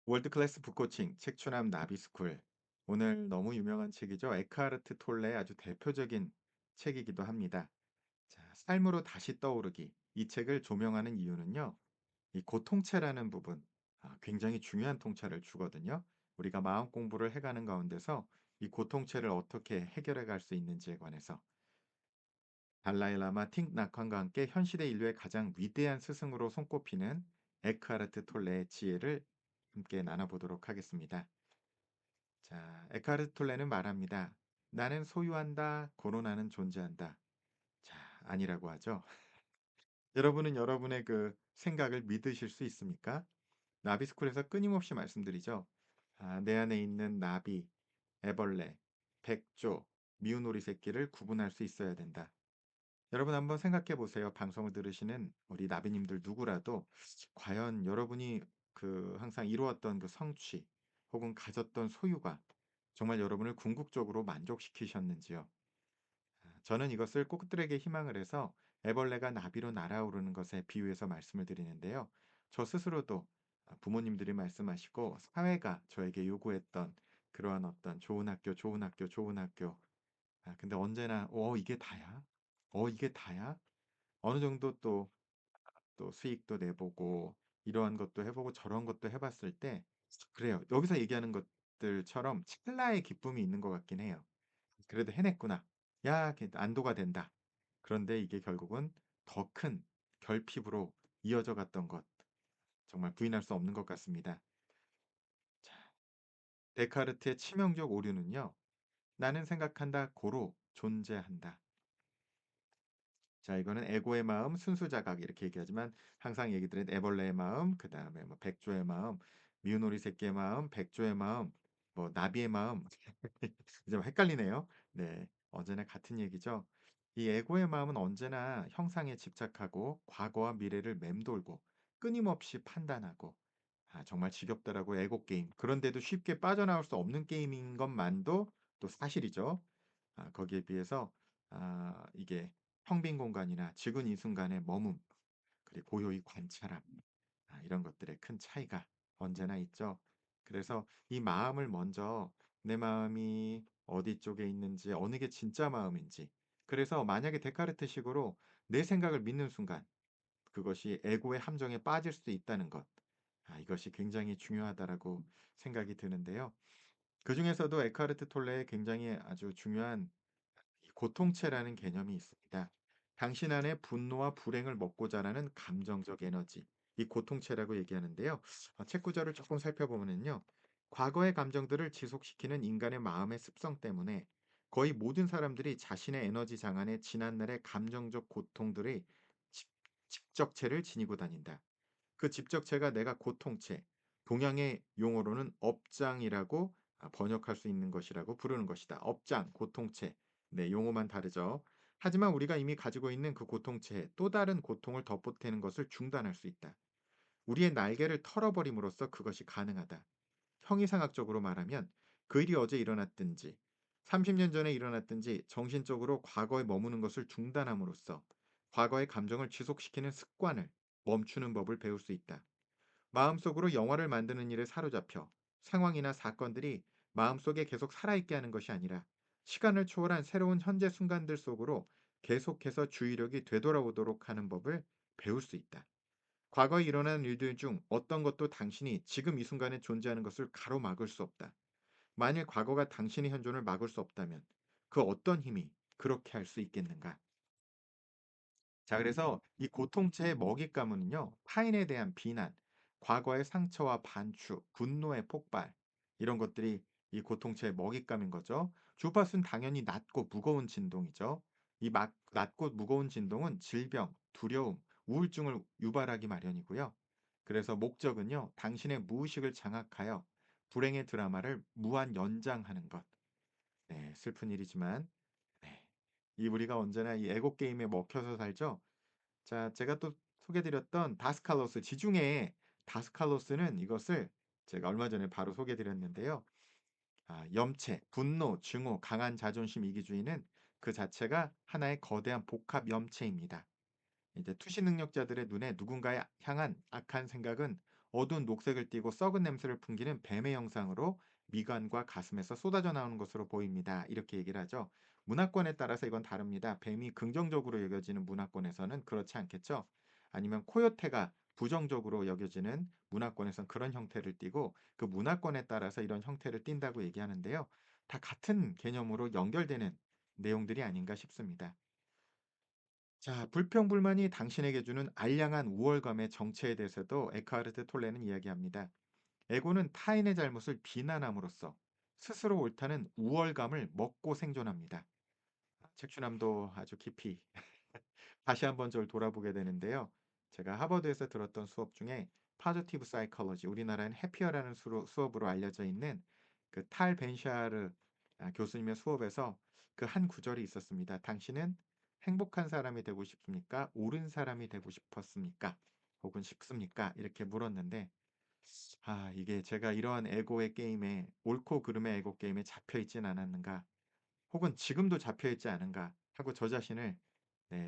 월드클래스 북코칭 책추남 나비스쿨. 오늘 너무 유명한 책이죠. 에크하르트 톨레의 아주 대표적인 책이기도 합니다. 자, 삶으로 다시 떠오르기. 이 책을 조명하는 이유는요. 이 고통체라는 부분, 굉장히 중요한 통찰을 주거든요. 우리가 마음 공부를 해가는 가운데서 이 고통체를 어떻게 해결해 갈 수 있는지에 관해서 달라이 라마 틱 낙환과 함께 현 시대 인류의 가장 위대한 스승으로 손꼽히는 에크하르트 톨레의 지혜를 함께 나눠보도록 하겠습니다. 자, 에카르트 톨레는 말합니다. 나는 소유한다, 고로 나는 존재한다. 자, 아니라고 하죠. 여러분은 여러분의 그 생각을 믿으실 수 있습니까? 나비스쿨에서 끊임없이 말씀드리죠. 내 안에 있는 나비, 애벌레, 백조, 미운 오리 새끼를 구분할 수 있어야 된다. 여러분 한번 생각해 보세요. 방송을 들으시는 우리 나비님들 누구라도 과연 여러분이 그 항상 이루었던 그 성취 혹은 가졌던 소유가 정말 여러분을 궁극적으로 만족시키셨는지요? 저는 이것을 꽃들에게 희망을 해서 애벌레가 나비로 날아오르는 것에 비유해서 말씀을 드리는데요. 저 스스로도 부모님들이 말씀하시고 사회가 저에게 요구했던 그러한 어떤 좋은 학교, 좋은 학교, 좋은 학교. 근데 언제나 이게 다야? 이게 다야? 어느 정도 또 수익도 내보고 이러한 것도 해 보고 저런 것도 해 봤을 때 그래요. 여기서 얘기하는 것들처럼 찰나의 기쁨이 있는 것 같긴 해요. '그래도 해냈구나. 야 그 안도가 된다.' 그런데 이게 결국은 더 큰 결핍으로 이어져 갔던 것 정말 부인할 수 없는 것 같습니다. 자, 데카르트의 치명적 오류는요. '나는 생각한다. 고로 존재한다.' 자, 이거는 에고의 마음, 순수자각 이렇게 얘기하지만 항상 얘기 드린 애벌레의 마음, 그다음에 뭐 백조의 마음, 미운 오리 새끼의 마음, 백조의 마음, 뭐 나비의 마음 좀 헷갈리네요. 네. 언제나 같은 얘기죠. 이 에고의 마음은 언제나 형상에 집착하고 과거와 미래를 맴돌고 끊임없이 판단하고 정말 지겹더라고요, 에고 게임. 그런데도 쉽게 빠져나올 수 없는 게임인 것만도 또 사실이죠. 거기에 비해서 이게 텅 빈 공간이나 지금 이 순간의 머문 그리고 고요히 관찰함 이런 것들의 큰 차이가 언제나 있죠. 그래서 이 마음을 먼저 내 마음이 어디 쪽에 있는지 어느 게 진짜 마음인지 그래서 만약에 데카르트식으로 내 생각을 믿는 순간 그것이 에고의 함정에 빠질 수도 있다는 것. 이것이 굉장히 중요하다라고 생각이 드는데요. 그중에서도 에카르트 톨레의 굉장히 아주 중요한 이 고통체라는 개념이 있습니다. 당신 안에 분노와 불행을 먹고 자라는 감정적 에너지, 이 고통체라고 얘기하는데요. 책 구절을 조금 살펴보면요. 과거의 감정들을 지속시키는 인간의 마음의 습성 때문에 거의 모든 사람들이 자신의 에너지 장안에 지난날의 감정적 고통들의 집, 집적체를 지니고 다닌다. 그 집적체가 내가 고통체, 동양의 용어로는 업장이라고 번역할 수 있는 것이라고 부르는 것이다. 업장, 고통체. 네, 용어만 다르죠. 하지만 우리가 이미 가지고 있는 그 고통체에 또 다른 고통을 덧보태는 것을 중단할 수 있다. 우리의 날개를 털어버림으로써 그것이 가능하다. 형이상학적으로 말하면 그 일이 어제 일어났든지 30년 전에 일어났든지 정신적으로 과거에 머무는 것을 중단함으로써 과거의 감정을 지속시키는 습관을 멈추는 법을 배울 수 있다. 마음속으로 영화를 만드는 일에 사로잡혀 상황이나 사건들이 마음속에 계속 살아있게 하는 것이 아니라 시간을 초월한 새로운 현재 순간들 속으로 계속해서 주의력이 되돌아오도록 하는 법을 배울 수 있다. 과거에 일어난 일들 중 어떤 것도 당신이 지금 이 순간에 존재하는 것을 가로막을 수 없다. 만일 과거가 당신의 현존을 막을 수 없다면 그 어떤 힘이 그렇게 할 수 있겠는가? 자, 그래서 이 고통체의 먹잇감은요. 타인에 대한 비난, 과거의 상처와 반추, 분노의 폭발 이런 것들이 이 고통체의 먹잇감인 거죠. 주파수는 당연히 낮고 무거운 진동이죠. 이 낮고 무거운 진동은 질병, 두려움, 우울증을 유발하기 마련이고요. 그래서 목적은요. 당신의 무의식을 장악하여 불행의 드라마를 무한 연장하는 것. 네, 슬픈 일이지만 네. 이 우리가 언제나 이 에고 게임에 먹혀서 살죠. 자, 제가 또 소개해 드렸던 다스칼로스 지중해 다스칼로스는 이것을 제가 얼마 전에 바로 소개해 드렸는데요. 염체, 분노, 증오, 강한 자존심, 이기주의는 그 자체가 하나의 거대한 복합 염체입니다. 이제 투시 능력자들의 눈에 누군가에 향한 악한 생각은 어두운 녹색을 띠고 썩은 냄새를 풍기는 뱀의 형상으로 미간과 가슴에서 쏟아져 나오는 것으로 보입니다. 이렇게 얘기를 하죠. 문화권에 따라서 이건 다릅니다. 뱀이 긍정적으로 여겨지는 문화권에서는 그렇지 않겠죠. 아니면 코요테가 부정적으로 여겨지는 문화권에선 그런 형태를 띠고 그 문화권에 따라서 이런 형태를 띈다고 얘기하는데요. 다 같은 개념으로 연결되는 내용들이 아닌가 싶습니다. 자, 불평불만이 당신에게 주는 알량한 우월감의 정체에 대해서도 에크하르트 톨레는 이야기합니다. 에고는 타인의 잘못을 비난함으로써 스스로 옳다는 우월감을 먹고 생존합니다. 책추남도 아주 깊이 다시 한번 저를 돌아보게 되는데요. 제가 하버드에서 들었던 수업 중에 파지티브 사이콜로지, 우리나라엔 해피어라는 수업으로 알려져 있는 그 탈 벤샤르 교수님의 수업에서 그 한 구절이 있었습니다. "당신은 행복한 사람이 되고 싶습니까? 옳은 사람이 되고 싶었습니까? 혹은 싶습니까?" 이렇게 물었는데 이게 제가 이러한 에고의 게임에 옳고 그름의 에고 게임에 잡혀 있진 않았는가, 혹은 지금도 잡혀 있지 않은가 하고 저 자신을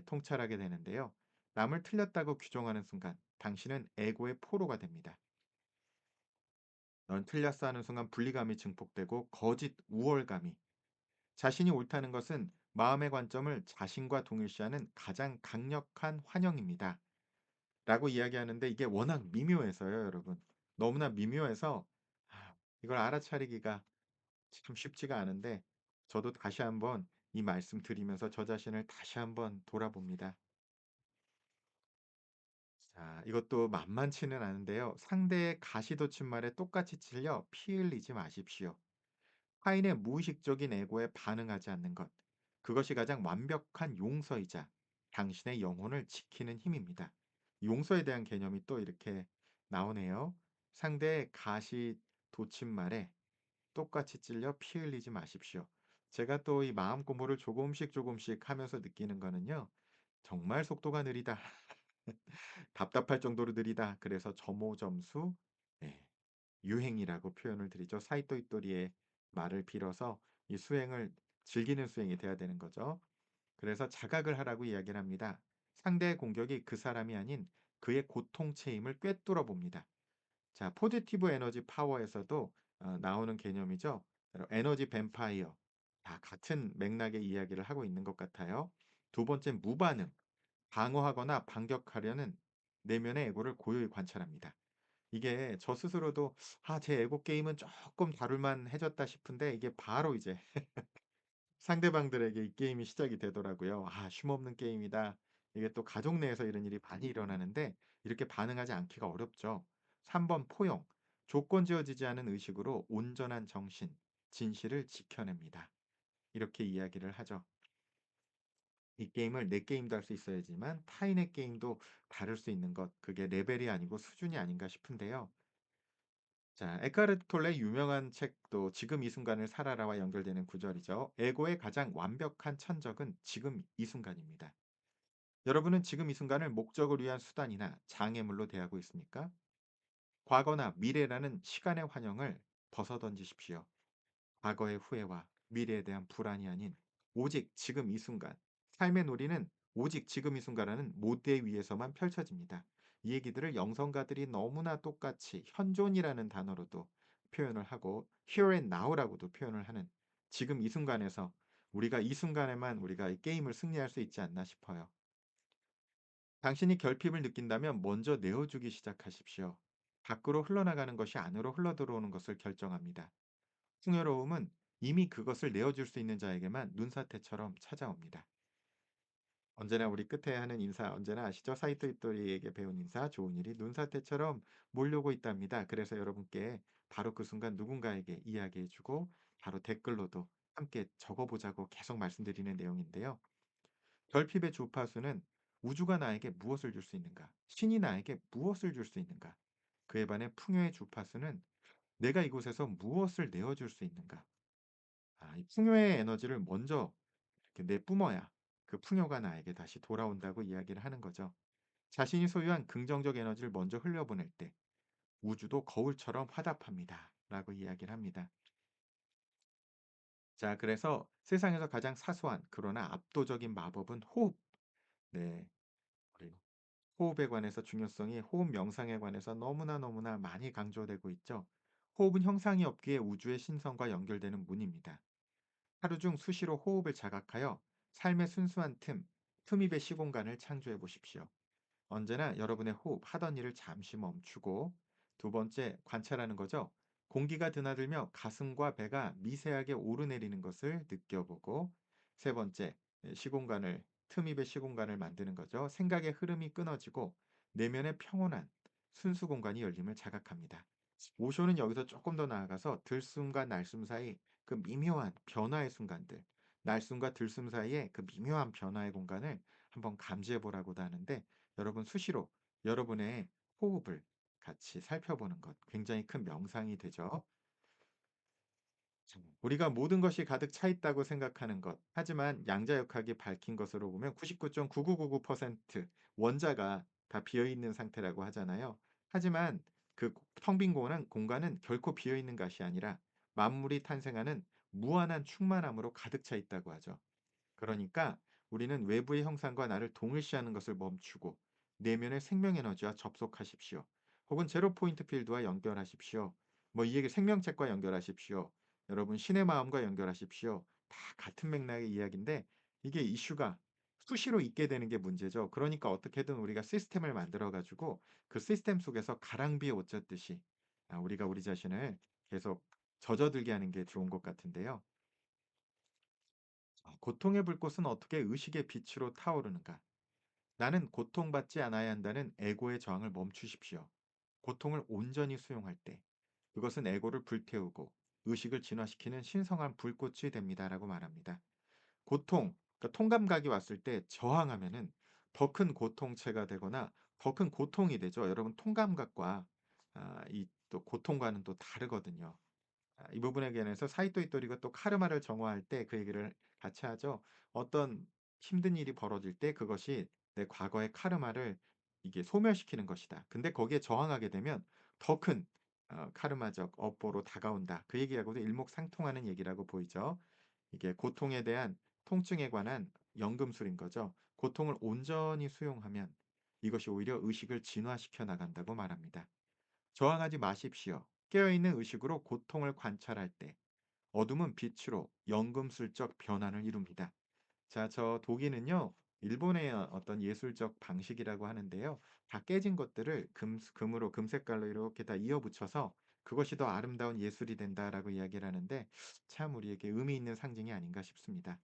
통찰하게 되는데요. 남을 틀렸다고 규정하는 순간 당신은 에고의 포로가 됩니다. "넌 틀렸어." 하는 순간 분리감이 증폭되고 거짓 우월감이, 자신이 옳다는 것은 마음의 관점을 자신과 동일시하는 가장 강력한 환영입니다. 라고 이야기하는데 이게 워낙 미묘해서요, 여러분. 너무나 미묘해서 이걸 알아차리기가 참 쉽지가 않은데 저도 다시 한번 이 말씀 드리면서 저 자신을 다시 한번 돌아봅니다. 자, 이것도 만만치는 않은데요. 상대의 가시돋친 말에 똑같이 찔려 피 흘리지 마십시오. 타인의 무의식적인 애고에 반응하지 않는 것. 그것이 가장 완벽한 용서이자 당신의 영혼을 지키는 힘입니다. 용서에 대한 개념이 또 이렇게 나오네요. 상대의 가시 돋친 말에 똑같이 찔려 피 흘리지 마십시오. 제가 또 이 마음 공부를 조금씩 조금씩 하면서 느끼는 거는요. 정말 속도가 느리다. 답답할 정도로 느리다. 그래서 점오점수 네, 유행이라고 표현을 드리죠. 사이토이토리의 말을 빌어서 이 수행을 즐기는 수행이 돼야 되는 거죠. 그래서 자각을 하라고 이야기를 합니다. 상대의 공격이 그 사람이 아닌 그의 고통체임을 꿰뚫어 봅니다. 자, 포지티브 에너지 파워에서도 나오는 개념이죠. 에너지 뱀파이어. 다 같은 맥락의 이야기를 하고 있는 것 같아요. 두 번째 무반응. 방어하거나 반격하려는 내면의 에고를 고요히 관찰합니다. 이게 저 스스로도 제 에고 게임은 조금 다룰 만해졌다 싶은데 이게 바로 이제 상대방들에게 이 게임이 시작이 되더라고요. '쉼없는 게임이다.' 이게 또 가족 내에서 이런 일이 많이 일어나는데 이렇게 반응하지 않기가 어렵죠. 3번 포용. 조건 지어지지 않은 의식으로 온전한 정신, 진실을 지켜냅니다. 이렇게 이야기를 하죠. 이 게임을 내 게임도 할 수 있어야지만 타인의 게임도 다룰 수 있는 것, 그게 레벨이 아니고 수준이 아닌가 싶은데요. 자, 에카르트 톨레 유명한 책도 지금 이 순간을 살아라와 연결되는 구절이죠. 에고의 가장 완벽한 천적은 지금 이 순간입니다. 여러분은 지금 이 순간을 목적을 위한 수단이나 장애물로 대하고 있습니까? 과거나 미래라는 시간의 환영을 벗어던지십시오. 과거의 후회와 미래에 대한 불안이 아닌 오직 지금 이 순간. 삶의 놀이는 오직 지금 이 순간이라는 모대 위에서만 펼쳐집니다. 이 얘기들을 영성가들이 너무나 똑같이 현존이라는 단어로도 표현을 하고 here and now라고도 표현을 하는, 지금 이 순간에서 우리가 이 순간에만 우리가 이 게임을 승리할 수 있지 않나 싶어요. 당신이 결핍을 느낀다면 먼저 내어주기 시작하십시오. 밖으로 흘러나가는 것이 안으로 흘러들어오는 것을 결정합니다. 풍요로움은 이미 그것을 내어줄 수 있는 자에게만 눈사태처럼 찾아옵니다. 언제나 우리 끝에 하는 인사 언제나 아시죠? 사이토 이토리에게 배운 인사, 좋은 일이 눈사태처럼 몰려오고 있답니다. 그래서 여러분께 바로 그 순간 누군가에게 이야기해 주고 바로 댓글로도 함께 적어 보자고 계속 말씀드리는 내용인데요. 결핍의 주파수는 우주가 나에게 무엇을 줄 수 있는가? 신이 나에게 무엇을 줄 수 있는가? 그에 반해 풍요의 주파수는 내가 이곳에서 무엇을 내어줄 수 있는가? 이 풍요의 에너지를 먼저 이렇게 내뿜어야 그 풍요가 나에게 다시 돌아온다고 이야기를 하는 거죠. 자신이 소유한 긍정적 에너지를 먼저 흘려보낼 때 우주도 거울처럼 화답합니다. 라고 이야기를 합니다. 자, 그래서 세상에서 가장 사소한 그러나 압도적인 마법은 호흡. 네. 호흡에 관해서 중요성이 호흡 명상에 관해서 너무나 너무나 많이 강조되고 있죠. 호흡은 형상이 없기에 우주의 신성과 연결되는 문입니다. 하루 중 수시로 호흡을 자각하여 삶의 순수한 틈입의 시공간을 창조해 보십시오. 언제나 여러분의 호흡, 하던 일을 잠시 멈추고 두 번째 관찰하는 거죠. 공기가 드나들며 가슴과 배가 미세하게 오르내리는 것을 느껴보고 세 번째 시공간을 틈입의 시공간을 만드는 거죠. 생각의 흐름이 끊어지고 내면의 평온한 순수 공간이 열림을 자각합니다. 오쇼는 여기서 조금 더 나아가서 들숨과 날숨 사이 그 미묘한 변화의 순간들, 날숨과 들숨 사이의 그 미묘한 변화의 공간을 한번 감지해 보라고도 하는데 여러분 수시로 여러분의 호흡을 같이 살펴보는 것 굉장히 큰 명상이 되죠. 우리가 모든 것이 가득 차 있다고 생각하는 것. 하지만 양자역학이 밝힌 것으로 보면 99.9999% 원자가 다 비어 있는 상태라고 하잖아요. 하지만 그 텅 빈 공간은 결코 비어 있는 것이 아니라 만물이 탄생하는 무한한 충만함으로 가득 차 있다고 하죠. 그러니까 우리는 외부의 형상과 나를 동일시하는 것을 멈추고 내면의 생명 에너지와 접속하십시오. 혹은 제로 포인트 필드와 연결하십시오. 뭐 이 얘기 생명책과 연결하십시오. 여러분 신의 마음과 연결하십시오. 다 같은 맥락의 이야기인데 이게 이슈가 수시로 있게 되는 게 문제죠. 그러니까 어떻게든 우리가 시스템을 만들어 가지고 그 시스템 속에서 가랑비에 옷 젖듯이 우리가 우리 자신을 계속 젖어들게 하는 게 좋은 것 같은데요. 고통의 불꽃은 어떻게 의식의 빛으로 타오르는가? 나는 고통받지 않아야 한다는 에고의 저항을 멈추십시오. 고통을 온전히 수용할 때 그것은 에고를 불태우고 의식을 진화시키는 신성한 불꽃이 됩니다라고 말합니다. 고통, 그러니까 통감각이 왔을 때 저항하면은 더 큰 고통체가 되거나 더 큰 고통이 되죠. 여러분 통감각과 이 또 고통과는 또 다르거든요. 이 부분에 관해서 사이토 이토리가 또 카르마를 정화할 때 그 얘기를 같이 하죠. 어떤 힘든 일이 벌어질 때 그것이 내 과거의 카르마를 이게 소멸시키는 것이다. 근데 거기에 저항하게 되면 더 큰 카르마적 업보로 다가온다. 그 얘기하고도 일목상통하는 얘기라고 보이죠. 이게 고통에 대한 통증에 관한 연금술인 거죠. 고통을 온전히 수용하면 이것이 오히려 의식을 진화시켜 나간다고 말합니다. 저항하지 마십시오. 깨어있는 의식으로 고통을 관찰할 때 어둠은 빛으로 연금술적 변환을 이룹니다. 자, 저 도기는요. 일본의 어떤 예술적 방식이라고 하는데요. 다 깨진 것들을 금으로 금색깔로 이렇게 다 이어 붙여서 그것이 더 아름다운 예술이 된다라고 이야기를 하는데 참 우리에게 의미 있는 상징이 아닌가 싶습니다.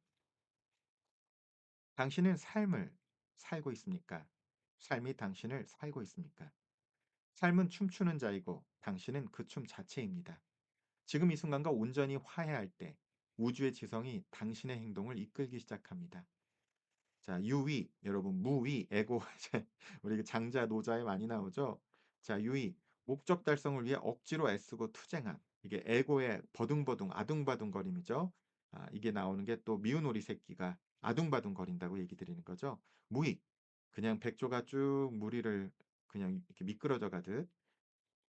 당신은 삶을 살고 있습니까? 삶이 당신을 살고 있습니까? 삶은 춤추는 자이고 당신은 그 춤 자체입니다. 지금 이 순간과 온전히 화해할 때 우주의 지성이 당신의 행동을 이끌기 시작합니다. 자, 유의, 여러분, 무의, 에고, 이제 우리 그 장자, 노자에 많이 나오죠. 자, 유의, 목적 달성을 위해 억지로 애쓰고 투쟁함. 이게 에고의 버둥버둥, 아둥바둥거림이죠. 이게 나오는 게 또 미운 오리 새끼가 아둥바둥거린다고 얘기 드리는 거죠. 무의, 그냥 백조가 쭉 무리를 그냥 이렇게 미끄러져 가듯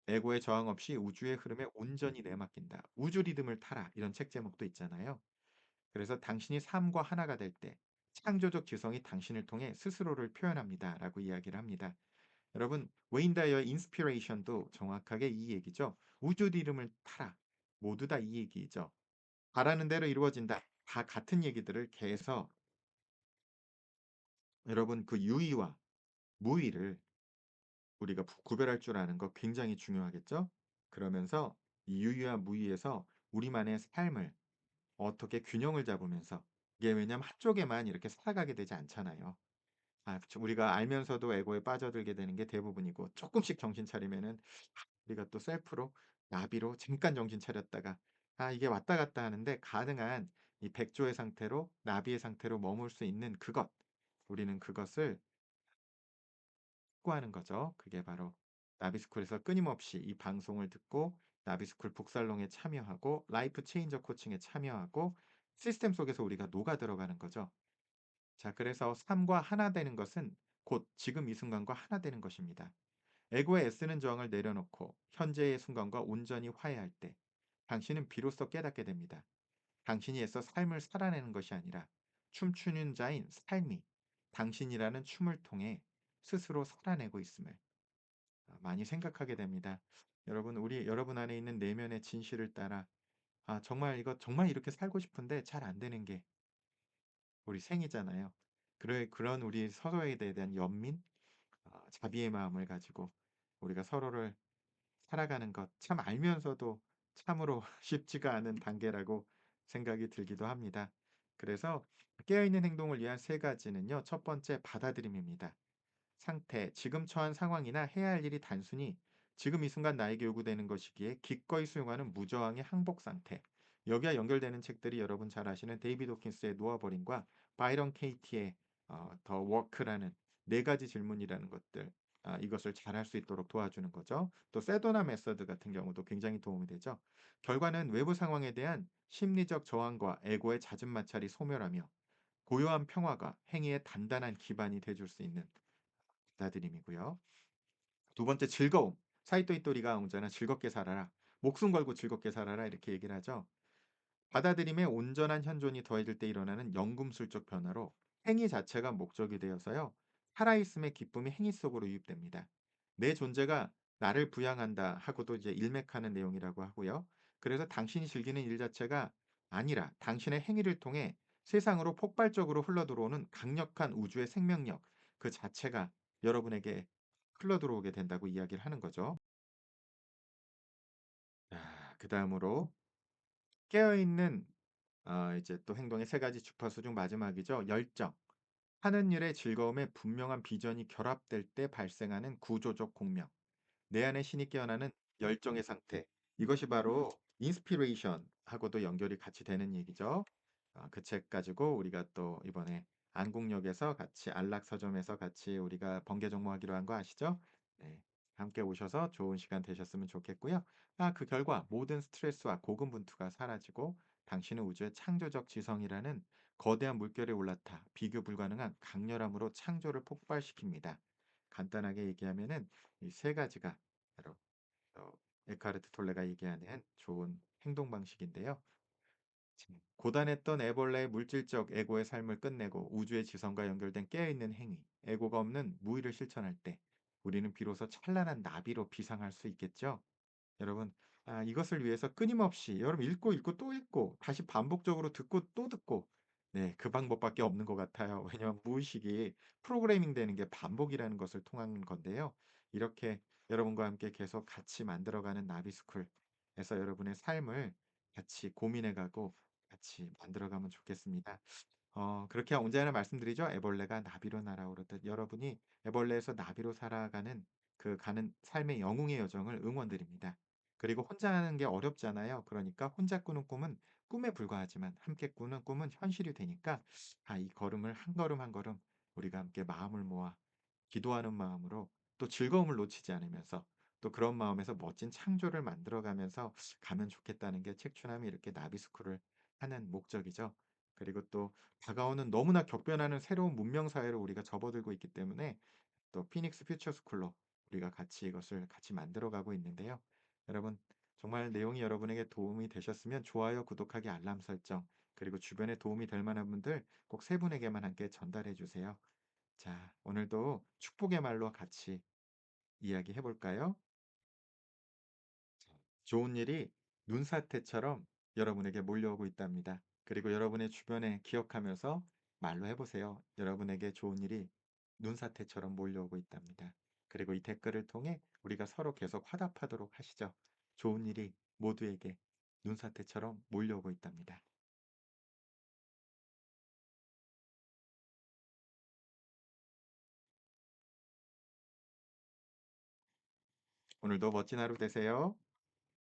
에고의 저항 없이 우주의 흐름에 온전히 내맡긴다. 우주 리듬을 타라. 이런 책 제목도 있잖아요. 그래서 당신이 삶과 하나가 될 때 창조적 지성이 당신을 통해 스스로를 표현합니다라고 이야기를 합니다. 여러분, 웨인 다이어의 인스피레이션도 정확하게 이 얘기죠. 우주 리듬을 타라. 모두 다 이 얘기죠. 바라는 대로 이루어진다. 다 같은 얘기들을 계속 여러분 그 유의와 무의를 우리가 구별할 줄 아는 거 굉장히 중요하겠죠? 그러면서 이 유의와 무의에서 우리만의 삶을 어떻게 균형을 잡으면서 이게 왜냐하면 한쪽에만 이렇게 살아가게 되지 않잖아요. 그쵸. 우리가 알면서도 에고에 빠져들게 되는 게 대부분이고 조금씩 정신 차리면은 우리가 또 셀프로 나비로 잠깐 정신 차렸다가 이게 왔다 갔다 하는데 가능한 이 백조의 상태로 나비의 상태로 머물 수 있는 그것 우리는 그것을 확보하는 거죠. 그게 바로 나비스쿨에서 끊임없이 이 방송을 듣고 나비스쿨 북살롱에 참여하고 라이프 체인저 코칭에 참여하고 시스템 속에서 우리가 녹아 들어가는 거죠. 자, 그래서 삶과 하나 되는 것은 곧 지금 이 순간과 하나 되는 것입니다. 에고의 애쓰는 저항을 내려놓고 현재의 순간과 온전히 화해할 때 당신은 비로소 깨닫게 됩니다. 당신이 애써 삶을 살아내는 것이 아니라 춤추는 자인 삶이 당신이라는 춤을 통해 스스로 살아내고 있음을 많이 생각하게 됩니다. 여러분 안에 있는 내면의 진실을 따라 정말 이거 정말 이렇게 살고 싶은데 잘 안 되는 게 우리 생이잖아요. 그런 우리 서로에 대한 연민, 자비의 마음을 가지고 우리가 서로를 살아가는 것 참 알면서도 참으로 쉽지가 않은 단계라고 생각이 들기도 합니다. 그래서 깨어있는 행동을 위한 세 가지는요. 첫 번째 받아들임입니다. 상태, 지금 처한 상황이나 해야 할 일이 단순히 지금 이 순간 나에게 요구되는 것이기에 기꺼이 수용하는 무저항의 항복 상태. 여기와 연결되는 책들이 여러분 잘 아시는 데이비드 호킨스의 놓아버림과 바이런 케이티의 더 워크라는 네 가지 질문이라는 것들. 이것을 잘할 수 있도록 도와주는 거죠. 또 세도나 메서드 같은 경우도 굉장히 도움이 되죠. 결과는 외부 상황에 대한 심리적 저항과 에고의 잦은 마찰이 소멸하며 고요한 평화가 행위의 단단한 기반이 돼줄 수 있는 받아들임이고요. 두 번째 즐거움. 사이토 이토리가 언제나 "즐겁게 살아라. 목숨 걸고 즐겁게 살아라." 이렇게 얘기를 하죠. 받아들임에 온전한 현존이 더해질 때 일어나는 연금술적 변화로 행위 자체가 목적이 되어서요. 살아있음의 기쁨이 행위 속으로 유입됩니다. "내 존재가 나를 부양한다." 하고도 이제 일맥하는 내용이라고 하고요. 그래서 당신이 즐기는 일 자체가 아니라 당신의 행위를 통해 세상으로 폭발적으로 흘러들어오는 강력한 우주의 생명력 그 자체가 여러분에게 흘러들어오게 된다고 이야기를 하는 거죠. 그다음으로 깨어있는 이제 또 행동의 세 가지 주파수 중 마지막이죠. 열정. 하는 일의 즐거움에 분명한 비전이 결합될 때 발생하는 구조적 공명. 내 안의 신이 깨어나는 열정의 상태. 이것이 바로 인스피레이션 하고도 연결이 같이 되는 얘기죠. 그 책 가지고 우리가 또 이번에 안국역에서 같이 안락 서점에서 같이 우리가 번개 정모하기로 한 거 아시죠? 네. 함께 오셔서 좋은 시간 되셨으면 좋겠고요. 그 결과 모든 스트레스와 고군분투가 사라지고 당신은 우주의 창조적 지성이라는 거대한 물결에 올라타 비교 불가능한 강렬함으로 창조를 폭발시킵니다. 간단하게 얘기하면은 이 세 가지가 바로 어 에카르트 톨레가 얘기하는 좋은 행동 방식인데요. 고단했던 애벌레의 물질적 에고의 삶을 끝내고 우주의 지성과 연결된 깨어있는 행위, 에고가 없는 무의를 실천할 때 우리는 비로소 찬란한 나비로 비상할 수 있겠죠. 여러분, 이것을 위해서 끊임없이 여러분 읽고 또 읽고 다시 반복적으로 듣고 또 듣고 그 방법밖에 없는 것 같아요. 왜냐하면 무의식이 프로그래밍 되는 게 반복이라는 것을 통한 건데요. 이렇게 여러분과 함께 계속 같이 만들어가는 나비스쿨에서 여러분의 삶을 같이 고민해 가고 같이 만들어 가면 좋겠습니다. 그렇게 언제나 말씀드리죠. 애벌레가 나비로 날아오르듯 여러분이 애벌레에서 나비로 살아가는 가는 삶의 영웅의 여정을 응원드립니다. 그리고 혼자 하는 게 어렵잖아요. 그러니까 혼자 꾸는 꿈은 꿈에 불과하지만 함께 꾸는 꿈은 현실이 되니까 이 걸음을 한 걸음 한 걸음 우리가 함께 마음을 모아 기도하는 마음으로 또 즐거움을 놓치지 않으면서 또 그런 마음에서 멋진 창조를 만들어 가면서 가면 좋겠다는 게 책추남이 이렇게 나비스쿨을 하는 목적이죠. 그리고 또 다가오는 너무나 격변하는 새로운 문명 사회로 우리가 접어들고 있기 때문에 또 피닉스 퓨처 스쿨로 우리가 같이 이것을 같이 만들어 가고 있는데요. 여러분 정말 내용이 여러분에게 도움이 되셨으면 좋아요, 구독하기, 알람 설정 그리고 주변에 도움이 될 만한 분들 꼭 세 분에게만 함께 전달해 주세요. 자, 오늘도 축복의 말로 같이 이야기해 볼까요? 좋은 일이 눈사태처럼 여러분에게 몰려오고 있답니다. 그리고 여러분의 주변에 기억하면서 말로 해 보세요. 여러분에게 좋은 일이 눈사태처럼 몰려오고 있답니다. 그리고 이 댓글을 통해 우리가 서로 계속 화답하도록 하시죠. 좋은 일이 모두에게 눈사태처럼 몰려오고 있답니다. 오늘도 멋진 하루 되세요.